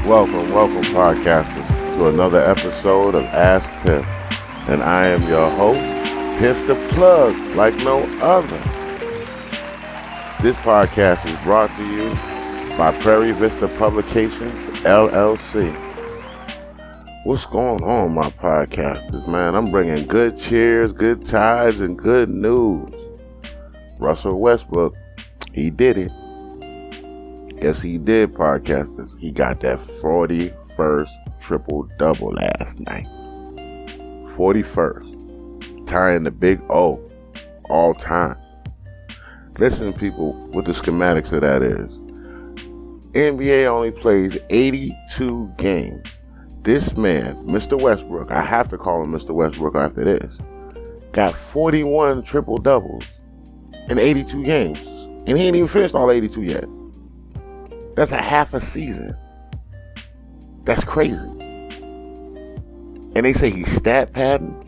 Welcome, podcasters, to another episode of Ask Piff. And I am your host, Piff the Plug, like no other. This podcast is brought to you by Prairie Vista Publications, LLC. What's going on, my podcasters, man? I'm bringing good cheers, good tides, and good news. Russell Westbrook, he did it. Yes, he did, podcasters. He got that 41st triple-double last night. 41st. Tying the big O all time. Listen, people, what the schematics of that is. NBA only plays 82 games. This man, Mr. Westbrook, I have to call him Mr. Westbrook after this, got 41 triple-doubles in 82 games. And he ain't even finished all 82 yet. That's a half a season. That's crazy. And they say he's stat padding.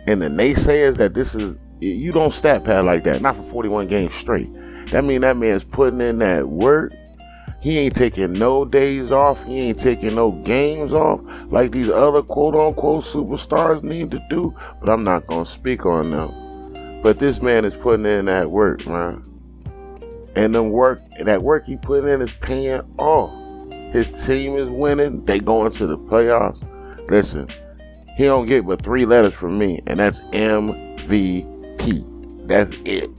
And the naysayers that this is, you don't stat pad like that. Not for 41 games straight. That means that man's putting in that work. He ain't taking no days off. He ain't taking no games off like these other quote-unquote superstars need to do. But I'm not going to speak on them. But this man is putting in that work, man. And that work he put in is paying off. His team is winning. They going to the playoffs. Listen, he don't get but 3 letters from me, and that's MVP. That's it.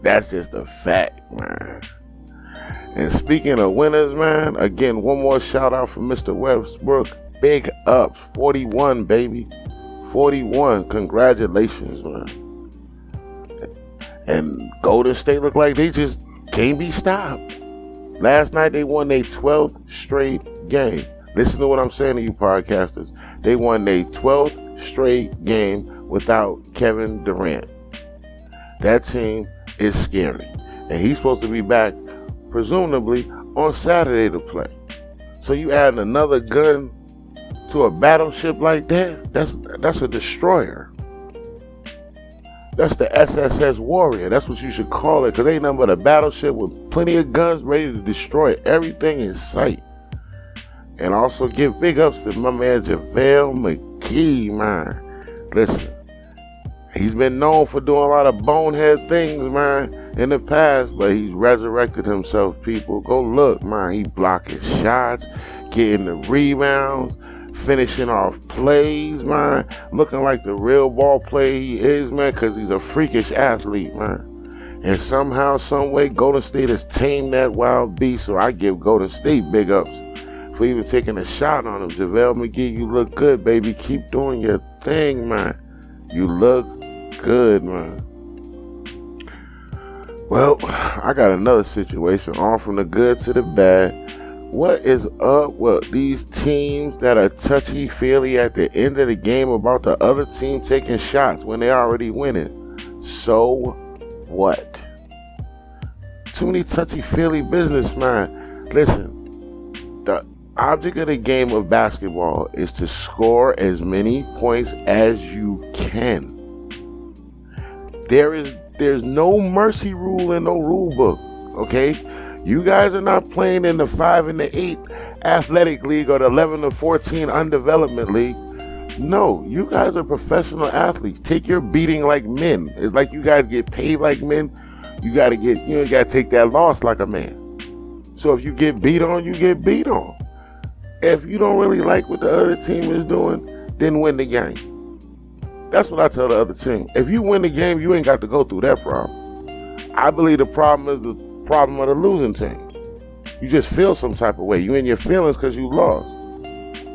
That's just a fact, man. And speaking of winners, man, again, one more shout out from Mr. Westbrook. Big ups. 41, baby. 41. Congratulations, man. And Golden State look like they just can't be stopped. Last night they won their 12th straight game. Listen to what I'm saying to you podcasters. They won their 12th straight game without Kevin Durant. That team is scary. And he's supposed to be back, presumably, on Saturday to play. So you adding another gun to a battleship like that? That's a destroyer. That's the SSS Warrior. That's what you should call it, because ain't nothing but a battleship with plenty of guns ready to destroy everything in sight. And also give big ups to my man JaVale McGee, man. Listen, he's been known for doing a lot of bonehead things, man, in the past, but he's resurrected himself, people. Go look, man. He blocking shots, getting the rebounds, finishing off plays, man, looking like the real ball player he is, man, because he's a freakish athlete, man. And somehow, some way, Golden State has tamed that wild beast, so I give Golden State big ups for even taking a shot on him. JaVale McGee, you look good, baby. Keep doing your thing, man. You look good, man. Well, I got another situation, all from the good to the bad. What is up with these teams that are touchy-feely at the end of the game about the other team taking shots when they're already winning? So what? Too many touchy-feely business, man. Listen, the object of the game of basketball is to score as many points as you can. There's no mercy rule in no rule book, okay? You guys are not playing in the 5 and the 8 athletic league or the 11 to 14 undevelopment league. No, you guys are professional athletes. Take your beating like men. It's like you guys get paid like men. You gotta take that loss like a man. So if you get beat on, you get beat on. If you don't really like what the other team is doing, then win the game. That's what I tell the other team. If you win the game, you ain't got to go through that problem. I believe the problem is the problem of the losing team. You just feel some type of way. You in your feelings because you lost.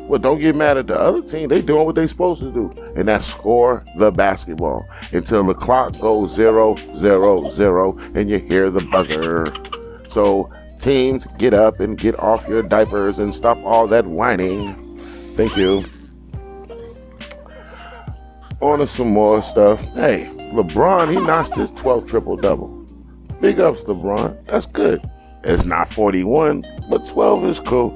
Well, don't get mad at the other team. They doing what they supposed to do, and that's score the basketball until the clock goes 0, 0, 0, and you hear the buzzer. So teams, get up and get off your diapers and stop all that whining. Thank you. On to some more stuff. Hey, LeBron, he notched his 12th triple-double. Big ups, LeBron. That's good. It's not 41, but 12 is cool.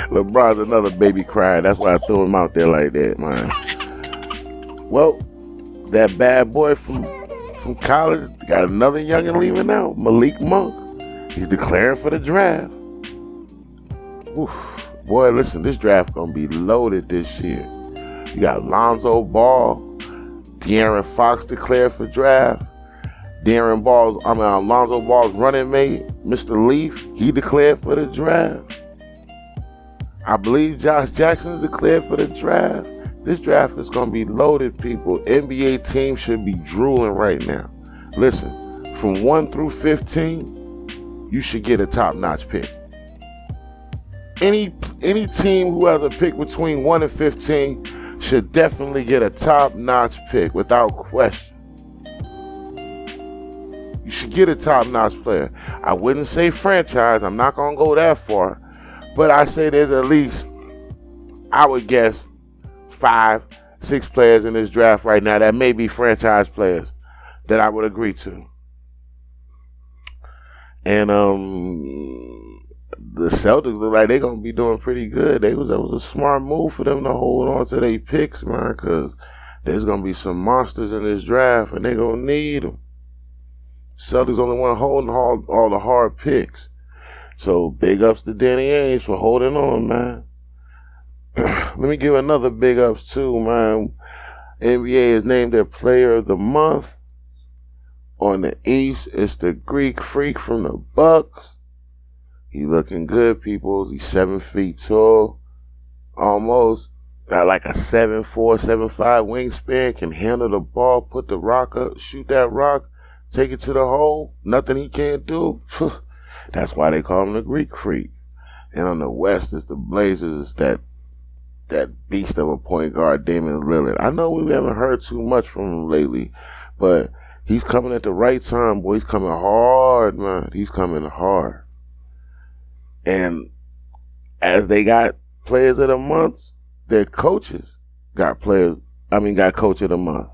LeBron's another baby crying. That's why I threw him out there like that, man. Well, that bad boy from college got another youngin' leaving out, Malik Monk. He's declaring for the draft. Oof. Boy, listen, this draft gonna be loaded this year. You got Lonzo Ball, De'Aaron Fox declared for draft. Lonzo Ball's running mate, Mr. Leaf, he declared for the draft. I believe Josh Jackson's declared for the draft. This draft is going to be loaded, people. NBA teams should be drooling right now. Listen, from 1 through 15, you should get a top-notch pick. Any team who has a pick between 1 and 15 should definitely get a top-notch pick without question. You should get a top-notch player. I wouldn't say franchise. I'm not going to go that far. But I say there's at least, I would guess, 5, 6 players in this draft right now that may be franchise players that I would agree to. And the Celtics look like they're going to be doing pretty good. That was a smart move for them to hold on to their picks, man, because there's going to be some monsters in this draft, and they're going to need them. Celtics only want to hold all the hard picks. So big ups to Danny Ainge for holding on, man. Let me give another big ups too, man. NBA has named their player of the month. On the East, it's the Greek Freak from the Bucks. He looking good, people. He's 7 feet tall, almost. Got like a 7'4", 7'5" wingspan. Can handle the ball, put the rock up, shoot that rock, take it to the hole. Nothing he can't do. That's why they call him the Greek Freak. And on the West, it's the Blazers. It's that beast of a point guard, Damian Lillard. I know we haven't heard too much from him lately, but he's coming at the right time, boy. He's coming hard, man. He's coming hard. And as they got players of the month, their coaches got coach of the month.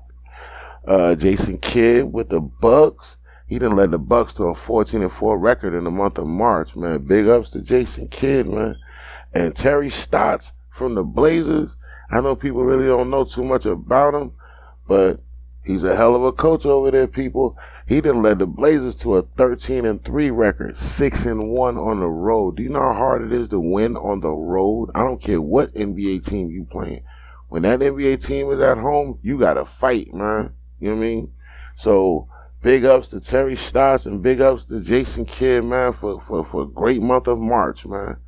Jason Kidd with the Bucks. He done led the Bucks to a 14-4 record in the month of March, man. Big ups to Jason Kidd, man. And Terry Stotts from the Blazers. I know people really don't know too much about him, but he's a hell of a coach over there, people. He done led the Blazers to a 13-3 record, 6-1 on the road. Do you know how hard it is to win on the road? I don't care what NBA team you playing. When that NBA team is at home, you got to fight, man. You know what I mean? So big ups to Terry Stotts and big ups to Jason Kidd, man, for a great month of March, man.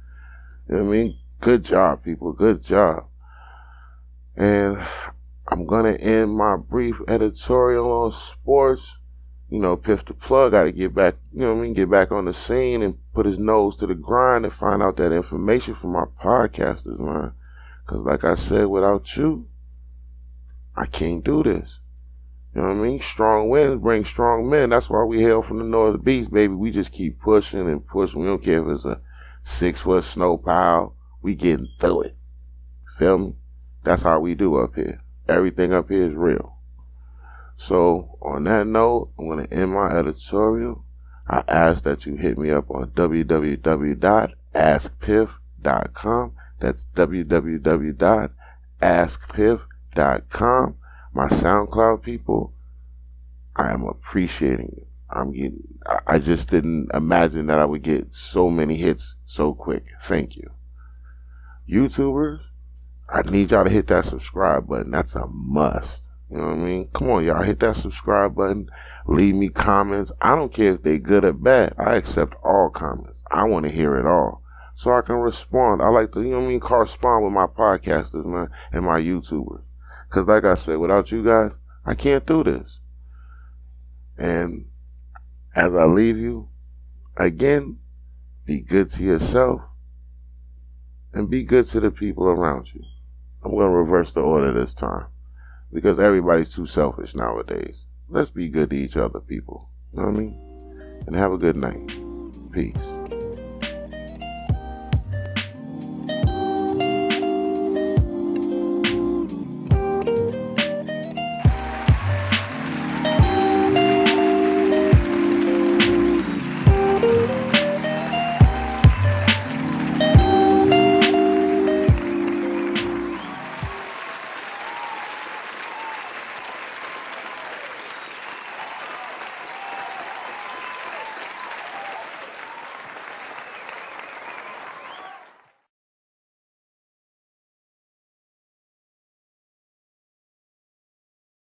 You know what I mean? Good job, people. Good job. And I'm going to end my brief editorial on sports. You know, Piff the Plug got to get back, you know what I mean, get back on the scene and put his nose to the grind and find out that information from our podcasters, man. Because like I said, without you, I can't do this. You know what I mean? Strong winds bring strong men. That's why we hail from the North Beach, baby. We just keep pushing and pushing. We don't care if it's a 6-foot snow pile. We getting through it. Feel me? That's how we do up here. Everything up here is real. So, on that note, I'm going to end my editorial. I ask that you hit me up on www.askpiff.com. That's www.askpiff.com. My SoundCloud people, I am appreciating it. I just didn't imagine that I would get so many hits so quick. Thank you. YouTubers, I need y'all to hit that subscribe button. That's a must. You know what I mean? Come on, y'all. Hit that subscribe button. Leave me comments. I don't care if they're good or bad. I accept all comments. I want to hear it all so I can respond. I like to, you know what I mean, correspond with my podcasters, man, and my YouTubers. Because like I said, without you guys, I can't do this. And as I leave you, again, be good to yourself and be good to the people around you. I'm going to reverse the order this time because everybody's too selfish nowadays. Let's be good to each other, people. You know what I mean? And have a good night. Peace.